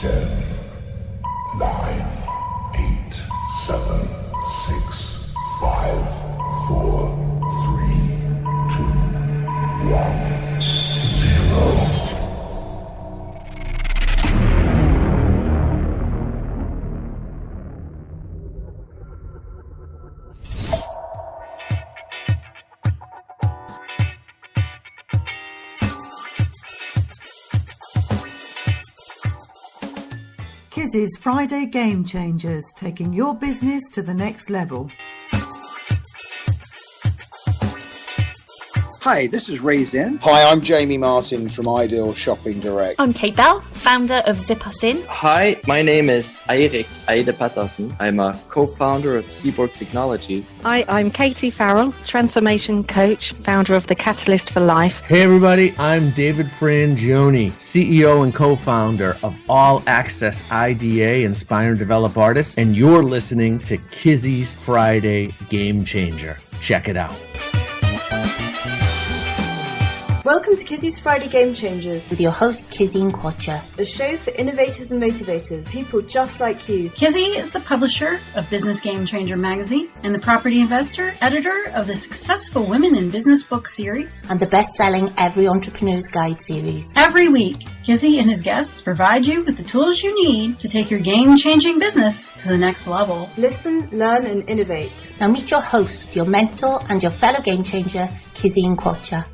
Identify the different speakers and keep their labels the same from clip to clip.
Speaker 1: 10, 9, 8, 7, 6, 5, 4, 3, 2, 1, 0.
Speaker 2: Kizzy's Friday Game Changers, taking your business to the next level.
Speaker 3: Hi, this is Ray Zen.
Speaker 4: Hi, I'm Jamie Martin from Ideal Shopping Direct.
Speaker 5: I'm Kate Bell, founder of Zip Us In.
Speaker 6: Hi, my name is Eirik Eide Patterson. I'm a co-founder of Seaborg Technologies.
Speaker 7: Hi, I'm Katie Farrell, transformation coach, founder of The Catalyst for Life.
Speaker 8: Hey everybody, I'm David Frangioni, CEO and co-founder of All Access IDA, Inspire and Develop Artists, and you're listening to Kizzy's Friday Game Changer. Check it out.
Speaker 9: Welcome to Kizzy's Friday Game Changers
Speaker 5: With your host, Kizzy Nkwocha.
Speaker 9: a show for innovators and motivators, people just like you.
Speaker 10: Kizzy is the publisher of Business Game Changer magazine and the property investor, editor of the successful Women in Business book series,
Speaker 5: And the best-selling Every Entrepreneur's Guide series.
Speaker 10: Every week, Kizzy and his guests provide you with the tools you need to take your game-changing business to the next level.
Speaker 9: Listen, learn and innovate.
Speaker 5: Now meet your host, your mentor and your fellow game changer, Kizzy Nkwocha.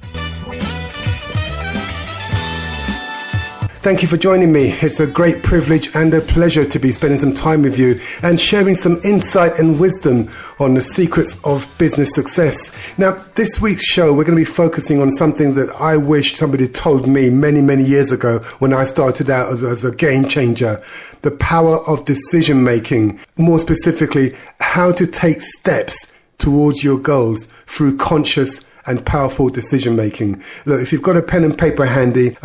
Speaker 11: Thank you for joining me. It's a great privilege and a pleasure to be spending some time with you and sharing some insight and wisdom on the secrets of business success. Now, this week's show, we're going to be focusing on something that I wish somebody told me many, many years ago when I started out as a game changer. The power of decision making. More specifically, how to take steps towards your goals through conscious and powerful decision making. Look, if you've got a pen and paper handy,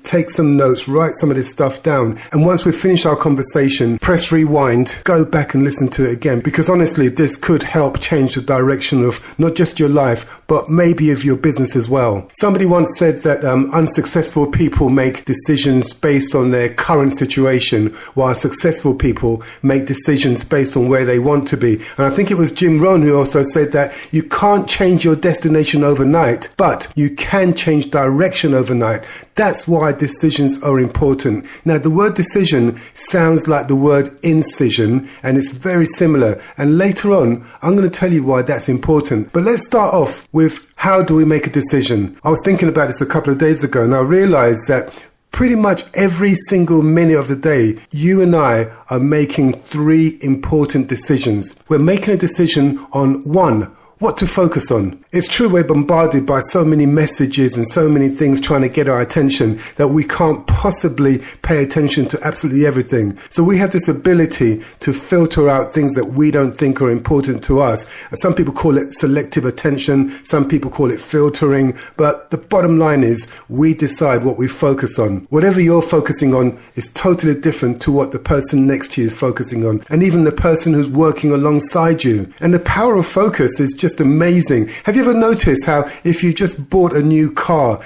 Speaker 11: take some notes, write some of this stuff down. And once we've finished our conversation, press rewind, go back and listen to it again. Because honestly, this could help change the direction of not just your life, but maybe of your business as well. Somebody once said that unsuccessful people make decisions based on their current situation, while successful people make decisions based on where they want to be. And I think it was Jim Rohn who also said that you can't change your destination overnight, but you can change direction overnight. That's why decisions are important. Now, the word decision sounds like the word incision, and it's very similar. And later on, I'm going to tell you why that's important. But let's start off with, how do we make a decision? I was thinking about this a couple of days ago, and I realized that pretty much every single minute of the day, you and I are making three important decisions. We're making a decision on one, what to focus on. It's true we're bombarded by so many messages and so many things trying to get our attention that we can't possibly pay attention to absolutely everything. So we have this ability to filter out things that we don't think are important to us. Some people call it selective attention, some people call it filtering, but the bottom line is we decide what we focus on. Whatever you're focusing on is totally different to what the person next to you is focusing on, and even the person who's working alongside you. And the power of focus is just amazing. Have you ever noticed how if you just bought a new car,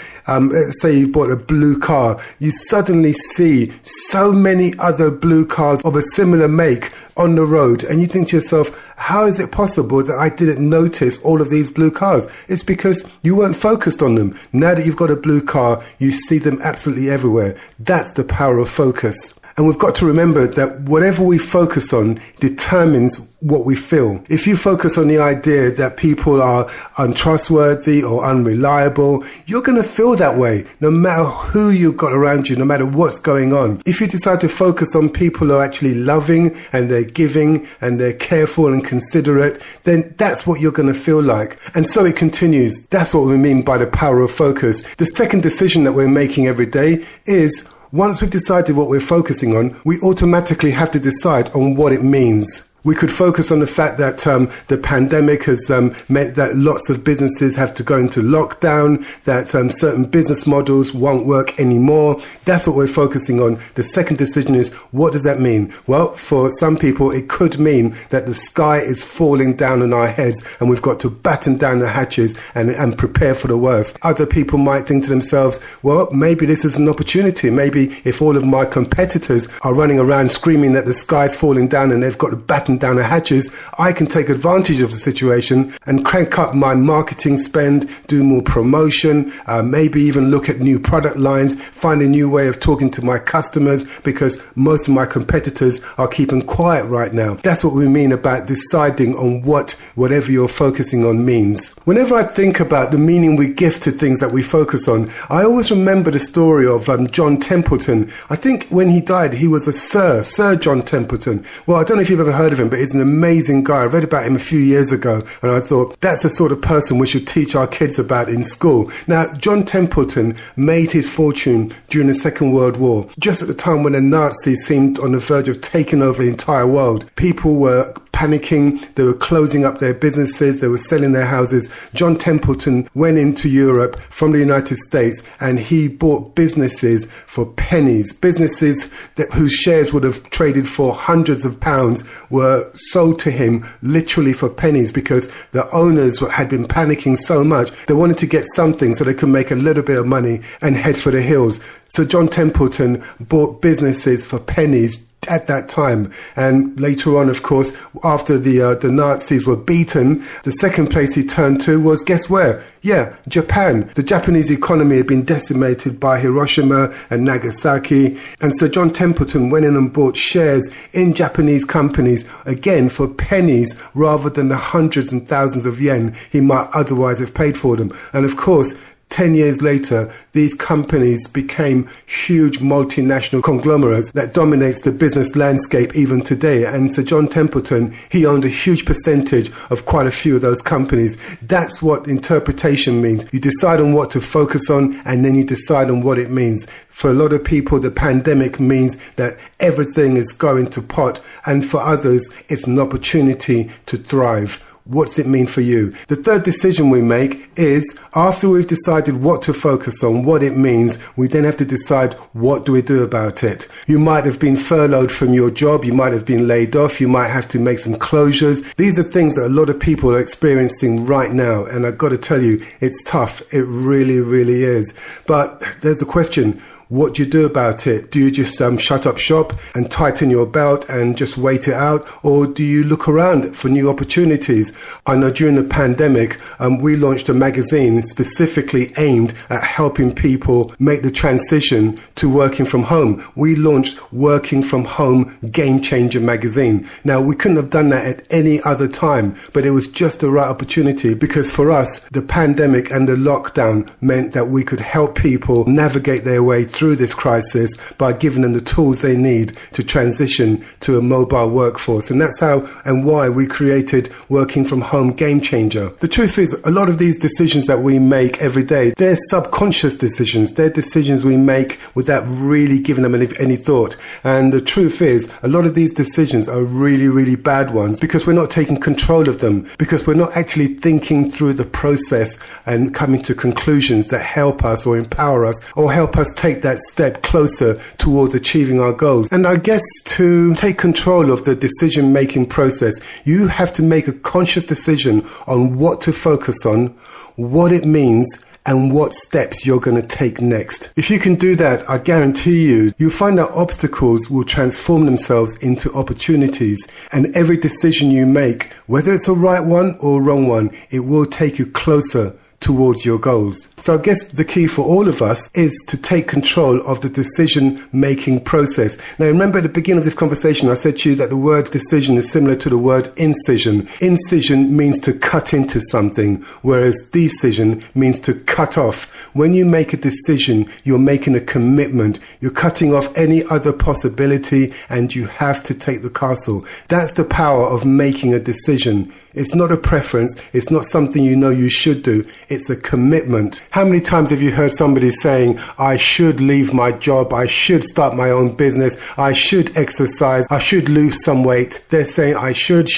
Speaker 11: say you bought a blue car, you suddenly see so many other blue cars of a similar make on the road, and you think to yourself, how is it possible that I didn't notice all of these blue cars? It's because you weren't focused on them. Now that you've got a blue car, you see them absolutely everywhere. That's the power of focus. And we've got to remember that whatever we focus on determines what we feel. If you focus on the idea that people are untrustworthy or unreliable, you're going to feel that way no matter who you've got around you, no matter what's going on. If you decide to focus on people who are actually loving and they're giving and they're careful and considerate, then that's what you're going to feel like. And so it continues. That's what we mean by the power of focus. The second decision that we're making every day is, once we've decided what we're focusing on, we automatically have to decide on what it means. We could focus on the fact that the pandemic has meant that lots of businesses have to go into lockdown, that certain business models won't work anymore. That's what we're focusing on. The second decision is, what does that mean? Well, for some people, it could mean that the sky is falling down on our heads and we've got to batten down the hatches and prepare for the worst. Other people might think to themselves, well, maybe this is an opportunity. Maybe if all of my competitors are running around screaming that the sky's falling down and they've got to batten down the hatches, I can take advantage of the situation and crank up my marketing spend, do more promotion, maybe even look at new product lines, find a new way of talking to my customers, because most of my competitors are keeping quiet right now. That's what we mean about deciding on whatever you're focusing on means. Whenever I think about the meaning we give to things that we focus on, I always remember the story of John Templeton. I think when he died, he was a Sir John Templeton. Well, I don't know if you've ever heard of him, but he's an amazing guy. I read about him a few years ago, and I thought that's the sort of person we should teach our kids about in school. Now, John Templeton made his fortune during the Second World War, just at the time when the Nazis seemed on the verge of taking over the entire world. People were panicking, they were closing up their businesses, they were selling their houses. John Templeton went into Europe from the United States and he bought businesses for pennies. Businesses whose shares would have traded for hundreds of pounds were sold to him literally for pennies, because the owners had been panicking so much they wanted to get something so they could make a little bit of money and head for the hills. So John Templeton bought businesses for pennies at that time. And later on, of course, after the Nazis were beaten, the second place he turned to was, guess where? Yeah, Japan. The Japanese economy had been decimated by Hiroshima and Nagasaki. And so John Templeton went in and bought shares in Japanese companies, again, for pennies rather than the hundreds and thousands of yen he might otherwise have paid for them. And of course, 10 years later, these companies became huge multinational conglomerates that dominates the business landscape even today. And so John Templeton, he owned a huge percentage of quite a few of those companies. That's what interpretation means. You decide on what to focus on, and then you decide on what it means. For a lot of people, the pandemic means that everything is going to pot, and for others, it's an opportunity to thrive. What's it mean for you? The third decision we make is, after we've decided what to focus on, what it means, we then have to decide, what do we do about it? You might have been furloughed from your job, you might have been laid off, you might have to make some closures. These are things that a lot of people are experiencing right now, and I've got to tell you, it's tough. It really, really is. But there's a question. What do you do about it? Do you just shut up shop and tighten your belt and just wait it out? Or do you look around for new opportunities? I know during the pandemic, we launched a magazine specifically aimed at helping people make the transition to working from home. We launched Working From Home Game Changer magazine. Now, we couldn't have done that at any other time, but it was just the right opportunity, because for us, the pandemic and the lockdown meant that we could help people navigate their way through this crisis by giving them the tools they need to transition to a mobile workforce. And that's how and why we created Working From Home Game Changer. The truth is, a lot of these decisions that we make every day, they're subconscious decisions. They're decisions we make without really giving them any thought. And the truth is, a lot of these decisions are really, really bad ones, because we're not taking control of them, because we're not actually thinking through the process and coming to conclusions that help us or empower us or help us take that step closer towards achieving our goals. And I guess to take control of the decision-making process, you have to make a conscious decision on what to focus on, what it means, and what steps you're going to take next. If you can do that, I guarantee you'll find that obstacles will transform themselves into opportunities. And every decision you make, whether it's a right one or a wrong one, it will take you closer towards your goals. So I guess the key for all of us is to take control of the decision-making process. Now, remember at the beginning of this conversation, I said to you that the word decision is similar to the word incision. Incision means to cut into something, whereas decision means to cut off. When you make a decision, you're making a commitment. You're cutting off any other possibility, and you have to take the castle. That's the power of making a decision. It's not a preference. It's not something you know you should do. it's a commitment. How many times have you heard somebody saying, I should leave my job, I should start my own business, I should exercise, I should lose some weight? They're saying, I should.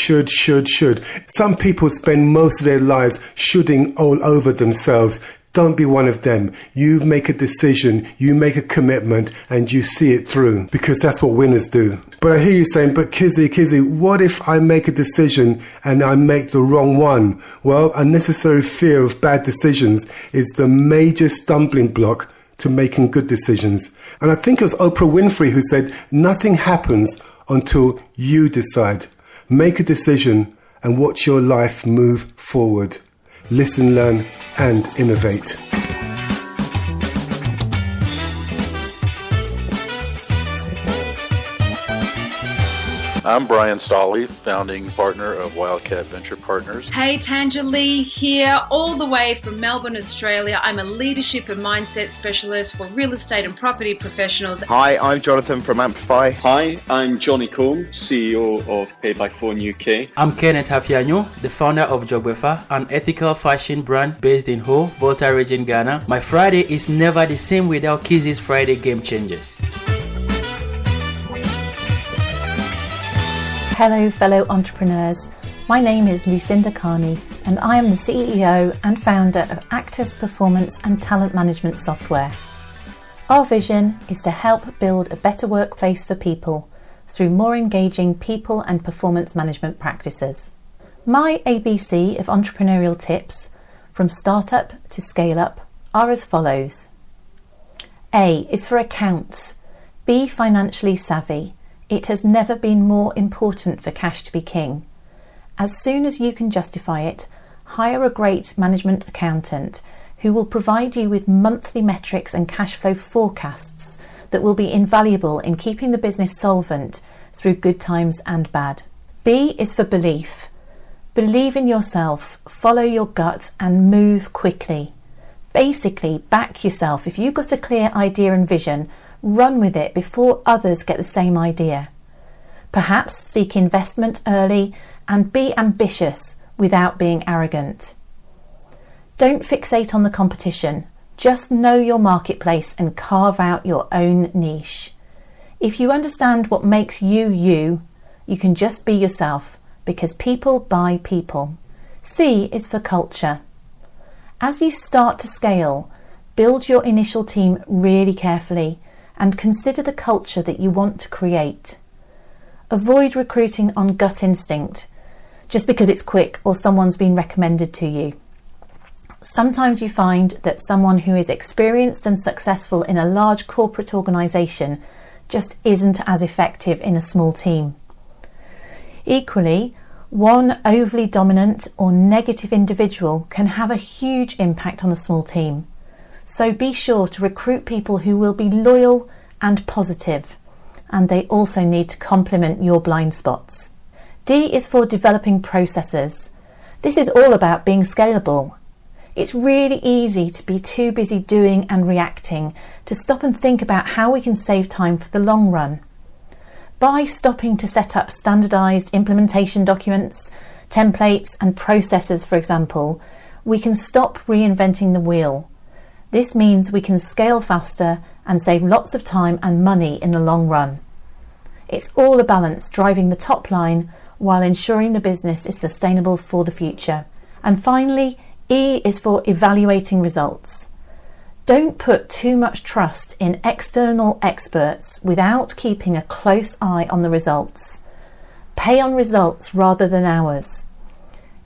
Speaker 11: Some people spend most of their lives shoulding all over themselves. Don't be one of them. You make a decision, you make a commitment, and you see it through, because that's what winners do. But I hear you saying, but Kizzy, what if I make a decision and I make the wrong one? Well, unnecessary fear of bad decisions is the major stumbling block to making good decisions. And I think it was Oprah Winfrey who said, nothing happens until you decide. Make a decision and watch your life move forward. Listen, learn, and innovate.
Speaker 3: I'm Brian Stolley, founding partner of Wildcat Venture Partners.
Speaker 12: Hey, Tanja Lee here, all the way from Melbourne, Australia. I'm a leadership and mindset specialist for real estate and property professionals.
Speaker 13: Hi, I'm Jonathan from Amplify.
Speaker 14: Hi, I'm Johnny Combe, CEO of Pay by Phone UK.
Speaker 15: I'm Kenneth Hafianyo, the founder of Jogwefa, an ethical fashion brand based in Ho, Volta region, Ghana. My Friday is never the same without Kizzy's Friday Game Changers.
Speaker 16: Hello fellow entrepreneurs, my name is Lucinda Carney and I am the CEO and founder of Actus Performance and Talent Management Software. Our vision is to help build a better workplace for people through more engaging people and performance management practices. My ABC of entrepreneurial tips from startup to scale up are as follows. A is for accounts. Be financially savvy. It has never been more important for cash to be king. As soon as you can justify it, hire a great management accountant who will provide you with monthly metrics and cash flow forecasts that will be invaluable in keeping the business solvent through good times and bad. B is for belief. Believe in yourself, follow your gut and move quickly. Basically, back yourself. If you've got a clear idea and vision, run with it before others get the same idea. Perhaps seek investment early and be ambitious without being arrogant. Don't fixate on the competition. Just know your marketplace and carve out your own niche. If you understand what makes you you, you can just be yourself because people buy people. C is for culture. As you start to scale, build your initial team really carefully and consider the culture that you want to create. Avoid recruiting on gut instinct, just because it's quick or someone's been recommended to you. Sometimes you find that someone who is experienced and successful in a large corporate organisation just isn't as effective in a small team. Equally, one overly dominant or negative individual can have a huge impact on a small team. So be sure to recruit people who will be loyal and positive, and they also need to complement your blind spots. D is for developing processes. This is all about being scalable. It's really easy to be too busy doing and reacting to stop and think about how we can save time for the long run. By stopping to set up standardised implementation documents, templates and processes, for example, we can stop reinventing the wheel. This means we can scale faster and save lots of time and money in the long run. It's all a balance, driving the top line while ensuring the business is sustainable for the future. And finally, E is for evaluating results. Don't put too much trust in external experts without keeping a close eye on the results. Pay on results rather than hours.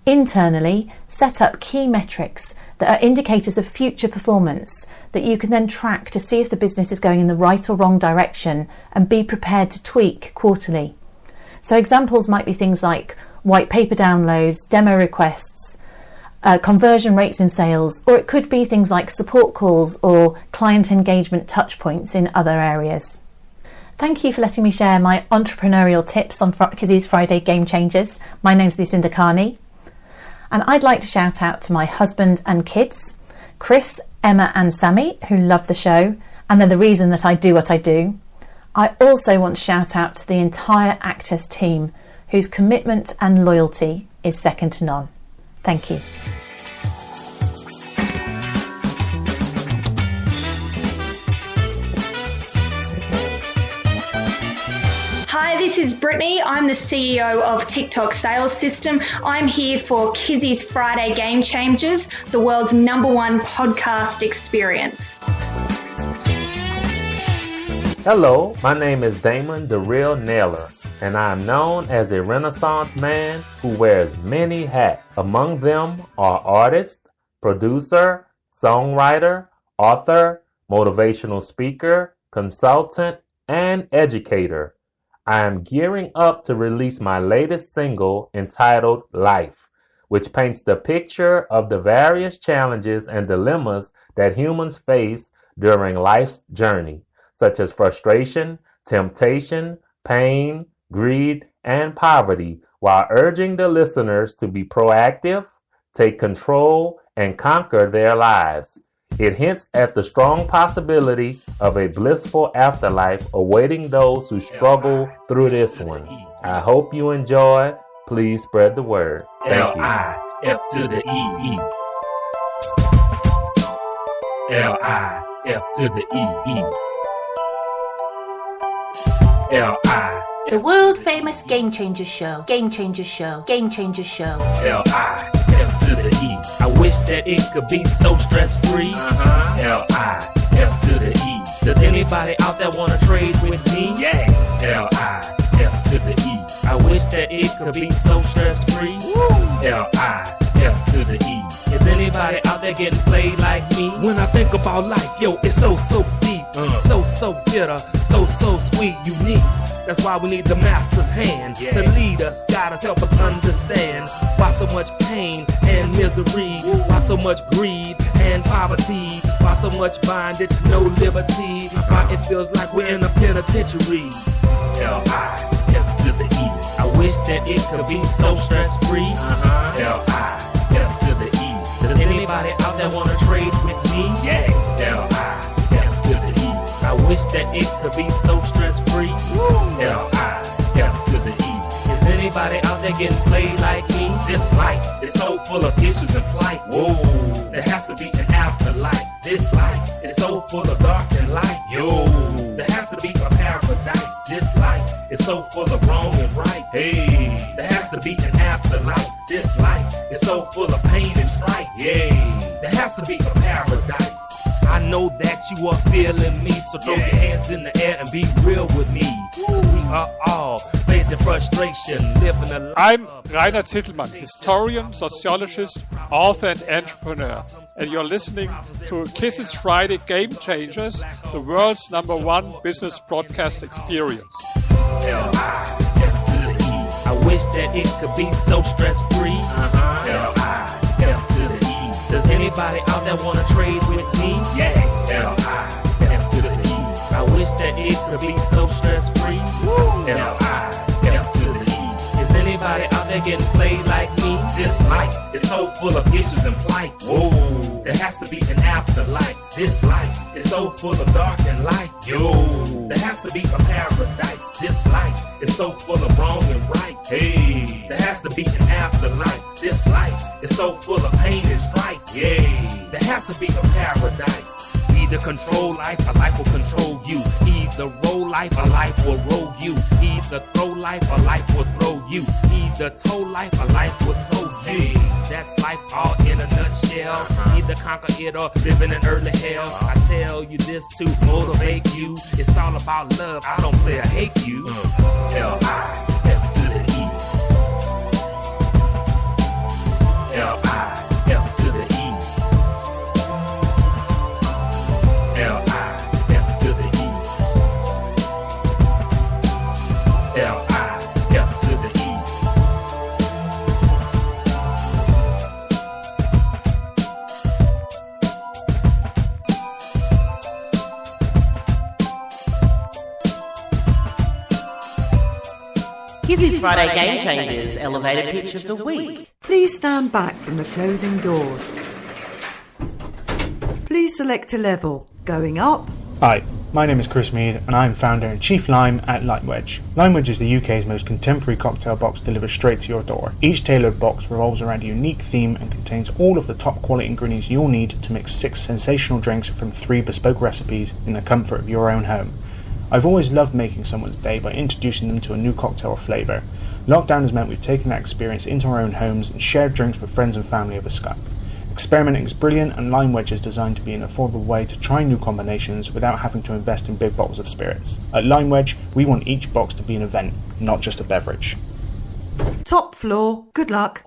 Speaker 16: Internally, set up key metrics that are indicators of future performance that you can then track to see if the business is going in the right or wrong direction and be prepared to tweak quarterly. So examples might be things like white paper downloads, demo requests, conversion rates in sales, or it could be things like support calls or client engagement touchpoints in other areas. Thank you for letting me share my entrepreneurial tips on Kizzy's Friday Game Changers. My name's Lucinda Carney. And I'd like to shout out to my husband and kids, Chris, Emma and Sammy, who love the show and they're the reason that I do what I do. I also want to shout out to the entire Actus team, whose commitment and loyalty is second to none. Thank you.
Speaker 17: Hi, this is Brittany. I'm the CEO of TikTok Sales System. I'm here for Kizzy's Friday Game Changers, the world's #1 podcast experience.
Speaker 18: Hello, my name is Damon, DaRil Nailer, and I am known as a Renaissance man who wears many hats. Among them are artist, producer, songwriter, author, motivational speaker, consultant, and educator. I am gearing up to release my latest single entitled Life, which paints the picture of the various challenges and dilemmas that humans face during life's journey, such as frustration, temptation, pain, greed, and poverty, while urging the listeners to be proactive, take control, and conquer their lives. It hints at the strong possibility of a blissful afterlife awaiting those who struggle through this one. I hope you enjoy. Please spread the word. Thank you.
Speaker 19: L-I-F to the E-E. L-I-F to the E-E. L-I.
Speaker 5: The world famous Game Changer Show. Game Changer Show. Game Changer Show.
Speaker 19: L-I-F to the E. I wish that it could be so stress-free. L-I-F to the E. Does anybody out there want to trade with me? Yeah. L-I-F to the E. I wish that it could be so stress-free. L-I-F to the E. Is anybody out there getting played like me? When I think about life, yo, it's so deep. So bitter, so sweet, unique. That's why we need the master's hand to lead us, guide us, help us understand why so much pain and misery, why so much greed and poverty, why so much bondage, no liberty, why it feels like we're in a penitentiary. L-I-F to the E. I wish that it could be so stress-free. L-I-F to the E. Does anybody out there want to trade with me? Yeah. L-I-F to the E. I wish that it could be so stress-free. L-I-F to the E. Is anybody out there getting played like me? This life is so full of issues and plight. Whoa, there has to be an afterlife. This life is so full of dark and light. Yo, there has to be a paradise. This life is so full of wrong and right. Hey, there has to be an afterlife. This life is so full of pain and strife. Yay, there has to be a paradise. I know that you are feeling me, so throw your hands in the air and be real with me. We are all facing frustration, living a life.
Speaker 20: I'm Rainer Tittelmann, historian, sociologist, author, and entrepreneur, and you're listening to Kizzy's Friday Game Changers, the world's #1 business broadcast experience.
Speaker 19: L-I-F to the E. I wish that it could be so stress-free. L-I-F to the E. Does anybody out there want to trade with me? Yeah. L-I-F to the E. I wish that it could be so stress-free. L-I-F to the E. Is anybody out there getting played like me? This life is so full of issues and plight. Whoa, there has to be an afterlife. This life is so full of dark and light. Yo, there has to be a paradise. This life is so full of wrong and right. Hey, there has to be an afterlife. This life is so full of pain and strife. Yay, there has to be a paradise. Either control life, or life will control you. Either roll life, or life will roll you. Either throw life, or life will throw you. Either toe life, or life will tow you. That's life all in a nutshell. Either conquer it or live in an early hell. I tell you this to motivate you. It's all about love, I don't play or hate you. L-I-F to the E. L-I-F to the E. L-I-F to the E. L-I-F to the E.
Speaker 21: Kizzy's Friday Game Changers elevator pitch of the week.
Speaker 2: Please stand back from the closing doors. Please select a level. Going up.
Speaker 22: Hi, my name is Chris Mead and I'm founder and chief lime at Limewedge. Limewedge is the UK's most contemporary cocktail box delivered straight to your door. Each tailored box revolves around a unique theme and contains all of the top quality ingredients you'll need to mix 6 sensational drinks from 3 bespoke recipes in the comfort of your own home. I've always loved making someone's day by introducing them to a new cocktail or flavour. Lockdown has meant we've taken that experience into our own homes and shared drinks with friends and family over Skype. Experimenting is brilliant, and Lime Wedge is designed to be an affordable way to try new combinations without having to invest in big bottles of spirits. At Lime Wedge, we want each box to be an event, not just a beverage.
Speaker 2: Top floor, good luck.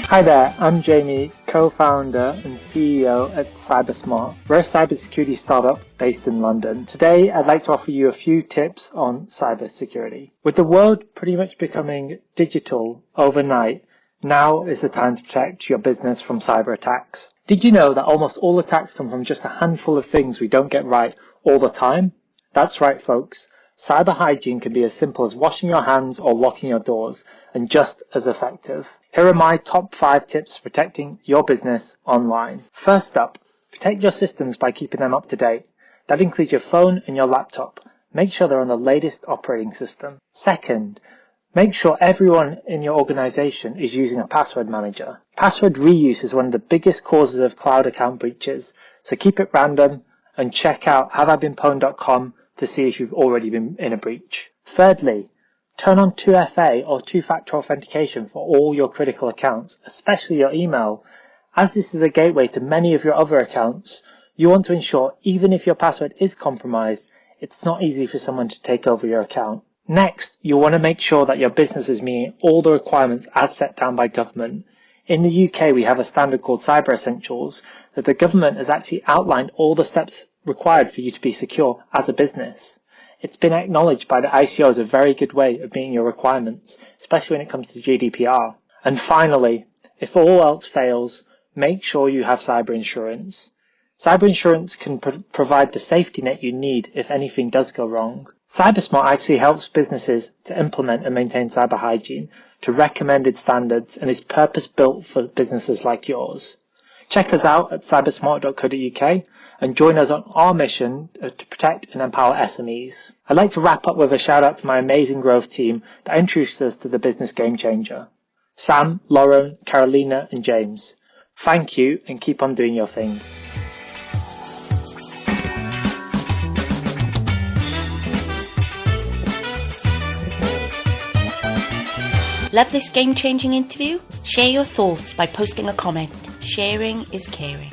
Speaker 1: Hi there, I'm Jamie, co-founder and CEO at CyberSmart. We're a cybersecurity startup based in London. Today, I'd like to offer you a few tips on cybersecurity. With the world pretty much becoming digital overnight, now is the time to protect your business from cyber attacks. Did you know that almost all attacks come from just a handful of things we don't get right all the time? That's right, folks. Cyber hygiene can be as simple as washing your hands or locking your doors, and just as effective. Here are my top 5 tips for protecting your business online. First up, protect your systems by keeping them up to date. That includes your phone and your laptop. Make sure they're on the latest operating system. Second, make sure everyone in your organization is using a password manager. Password reuse is one of the biggest causes of cloud account breaches, so keep it random and check out haveibeenpwned.com to see if you've already been in a breach. Thirdly, turn on 2FA or two-factor authentication for all your critical accounts, especially your email. As this is a gateway to many of your other accounts, you want to ensure even if your password is compromised, it's not easy for someone to take over your account. Next, you'll want to make sure that your business is meeting all the requirements as set down by government. In the UK, we have a standard called Cyber Essentials that the government has actually outlined all the steps required for you to be secure as a business. It's been acknowledged by the ICO as a very good way of meeting your requirements, especially when it comes to GDPR. And finally, if all else fails, make sure you have cyber insurance. Cyber insurance can provide the safety net you need if anything does go wrong. CyberSmart actually helps businesses to implement and maintain cyber hygiene to recommended standards and is purpose-built for businesses like yours. Check us out at cybersmart.co.uk and join us on our mission to protect and empower SMEs. I'd like to wrap up with a shout out to my amazing growth team that introduced us to the business game changer. Sam, Lauren, Carolina and James. Thank you and keep on doing your thing.
Speaker 21: Love this game-changing interview? Share your thoughts by posting a comment. Sharing is caring.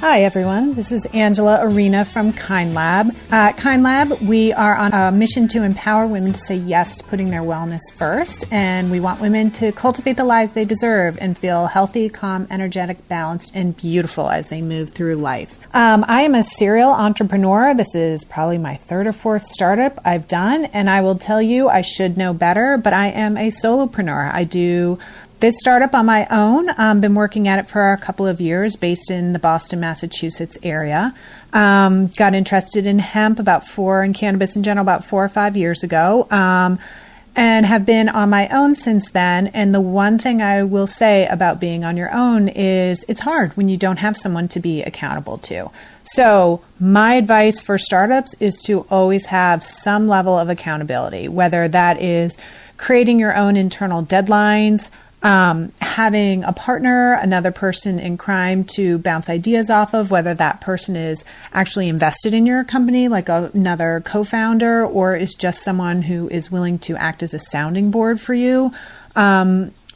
Speaker 4: Hi everyone, this is Angela Arena from KindLab. At KindLab, we are on a mission to empower women to say yes to putting their wellness first, and we want women to cultivate the lives they deserve and feel healthy, calm, energetic, balanced, and beautiful as they move through life. I am a serial entrepreneur. This is probably my 3rd or 4th startup I've done, and I will tell you I should know better, but I am a solopreneur. I do this startup on my own. Been working at it for a couple of years, based in the Boston, Massachusetts area. Got interested in hemp and cannabis in general about 4 or 5 years ago, and have been on my own since then. And the one thing I will say about being on your own is it's hard when you don't have someone to be accountable to. So my advice for startups is to always have some level of accountability, whether that is creating your own internal deadlines, having a partner, another person in crime to bounce ideas off of, whether that person is actually invested in your company, like another co-founder, or is just someone who is willing to act as a sounding board for you.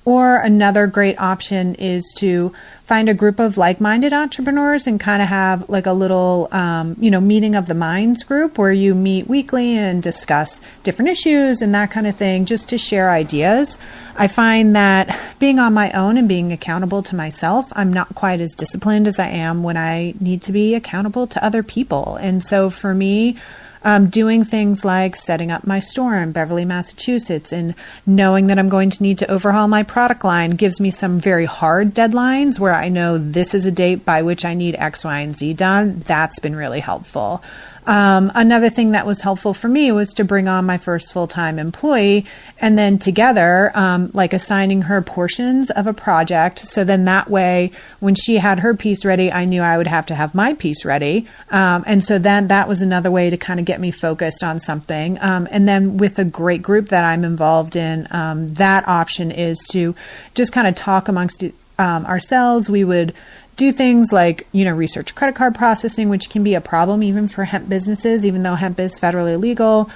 Speaker 4: Or another great option is to find a group of like-minded entrepreneurs and kind of have like a little, meeting of the minds group where you meet weekly and discuss different issues and that kind of thing, just to share ideas. I find that being on my own and being accountable to myself, I'm not quite as disciplined as I am when I need to be accountable to other people. And so for me, doing things like setting up my store in Beverly, Massachusetts, and knowing that I'm going to need to overhaul my product line gives me some very hard deadlines where I know this is a date by which I need X, Y, and Z done. That's been really helpful. Another thing that was helpful for me was to bring on my first full-time employee, and then together, like assigning her portions of a project. So then that way, when she had her piece ready, I knew I would have to have my piece ready. And so then that was another way to kind of get me focused on something. And then with a great group that I'm involved in, that option is to just kind of talk amongst ourselves. We would do things like, research credit card processing, which can be a problem even for hemp businesses, even though hemp is federally legal,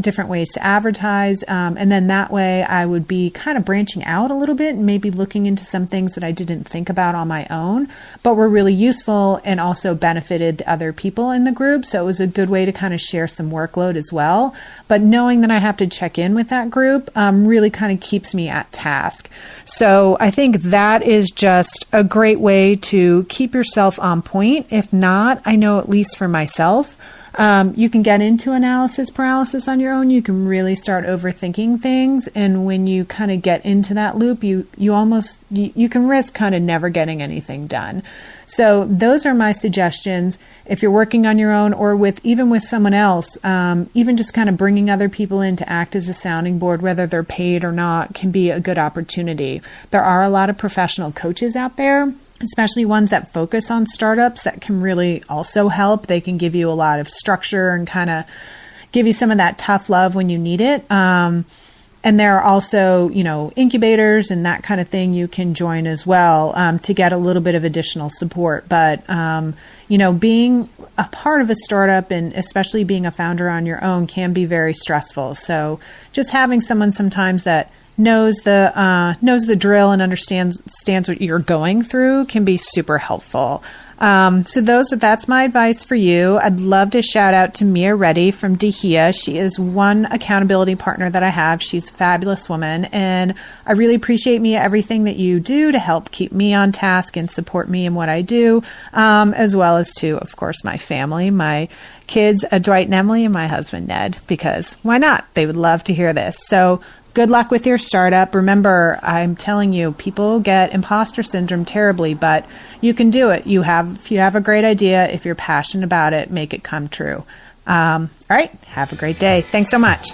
Speaker 4: different ways to advertise. And then that way I would be kind of branching out a little bit and maybe looking into some things that I didn't think about on my own, but were really useful and also benefited other people in the group. So it was a good way to kind of share some workload as well. But knowing that I have to check in with that group really kind of keeps me at task. So I think that is just a great way to keep yourself on point. If not, I know at least for myself, you can get into analysis paralysis on your own. You can really start overthinking things. And when you kind of get into that loop, you can risk kind of never getting anything done. So those are my suggestions. If you're working on your own or even with someone else, even just kind of bringing other people in to act as a sounding board, whether they're paid or not, can be a good opportunity. There are a lot of professional coaches out there, especially ones that focus on startups, that can really also help. They can give you a lot of structure and kind of give you some of that tough love when you need it. And there are also, incubators and that kind of thing you can join as well to get a little bit of additional support. But, being a part of a startup and especially being a founder on your own can be very stressful. So just having someone sometimes that knows the drill and understands what you're going through can be super helpful. So that's my advice for you. I'd love to shout out to Mia Reddy from Dahia. She is one accountability partner that I have. She's a fabulous woman, and I really appreciate, Mia, everything that you do to help keep me on task and support me in what I do, as well as to, of course, my family, my kids, Dwight and Emily, and my husband, Ned, because why not? They would love to hear this. So good luck with your startup. Remember, I'm telling you, people get imposter syndrome terribly, but you can do it. If you have a great idea, if you're passionate about it, make it come true. All right. Have a great day. Thanks so much.